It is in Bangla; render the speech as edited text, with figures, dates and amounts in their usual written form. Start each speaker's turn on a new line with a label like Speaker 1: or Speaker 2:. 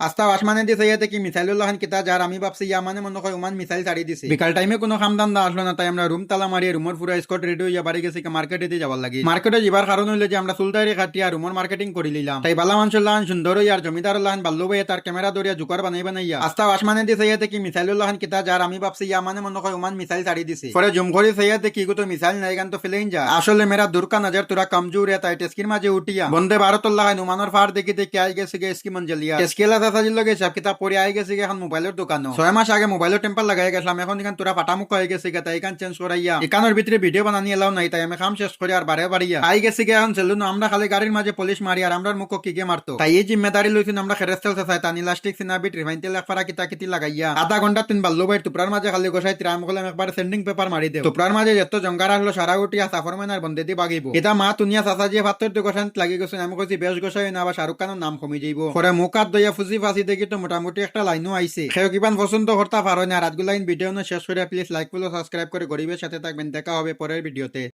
Speaker 1: আস্তা আসমানে দিছে ইয়াতে কি মিসাইলুল্লাহ খান কিতা যার আমি ভাবছি ইয়া মানে মনে হয় ওমান মিসাইল ছাড়ি দিছে। বিকাল টাইমে কোনো খামদাম না আসলো না, তাই আমরা রুম তালা মারিয়ে রুমের পুরো স্কট রেডি হইয়া বাড়ি গেছি মার্কেটে দিয়ে যাবার লাগি। মার্কেটে যাবার কারণ হইলে যে আমরা সুলতারি খাটিয়া রুমের মার্কেটিং করে নিলাম, তাই বালা মানসুল্লাহ সুন্দর আর জমিদার লাহান বাল্লু ভাই তার ক্যামেরা ধরিয়া জুকার বানাইয়া আস্তা আসমানে দিছে ইয়াতে কি মিসাইলুল্লাহ খান কিতা যার আমি ভাবছি ইয়া মানে মনে হয় ওমান মিসাইল ছাড়ি দিছে। পরে জুম করে ইয়াতে কি তো মিসাইল নাই গান তো ফেলেইন যা আসলে মেরা দুর্কা নজর তোরা কমজোর है তাই টেস্কির মাঝে উঠিয়া বন্দে ভারতুল্লাহ নুমানোর ফার দেখি দেখি আই গেছে গে ইসকি মঞ্জলিয়া টেস্কিলা সাসাজির লগে সব কিতাব পড়ে আই গেছে এখন মোবাইলের দোকানও 6 মাস আগে মোবাইলের টেম্পার লাগাই গেছিলাম, এখন এখান তোরা ফাটামুখ হয়ে গেছে গে, তাই এখান চেঞ্জ করাইয়া এখানোর ভিতরে ভিডিও বানানি এলাও নাই, তাই আমি কাম শেষ করে আর বারে বাড়িয়া আই গেছে গে এখন চলুন আমরা খালি গাড়ির মাঝে পুলিশ মারি আর আমরা মুখ কিগে মারতো, তাই এই জিম্মেদারি লইছেন আমরা খেরেস্তেল চাই তানি লাস্টিক সিনাবিট রিফাইন্টেল একফারা কিতা কিতি লাগাইয়া আধা ঘন্টা তিন বাল্লো ভাই টুপরার মাঝে খালি গোসাই ত্রাম গলাম একবার সেন্ডিং পেপার মারি দেব টুপরার মাঝে যত জঙ্গার আসলো সারা উঠিয়া সাফরম্যান আর বন্দে দি বাগিব এটা মা তুনিয়া চাচা ফাত্তর তো গোসান লাগি গেছেন আমি কইছি বেশ গোসাই না বা শাহরুখ খানের নাম কমি যাইব। পরে মুখ হাত দইয়া ফুসি ফাঁসি দেখি তো মোটামুটি একটা লাইনও আইছে। সেও কিমান পছন্দ করতে পারো না। রাতগুলাইন ভিডিও শেষ করে প্লিজ লাইক ফলো সাবস্ক্রাইব করে গরিবের সাথে থাকবেন। দেখা হবে পরের ভিডিওতে।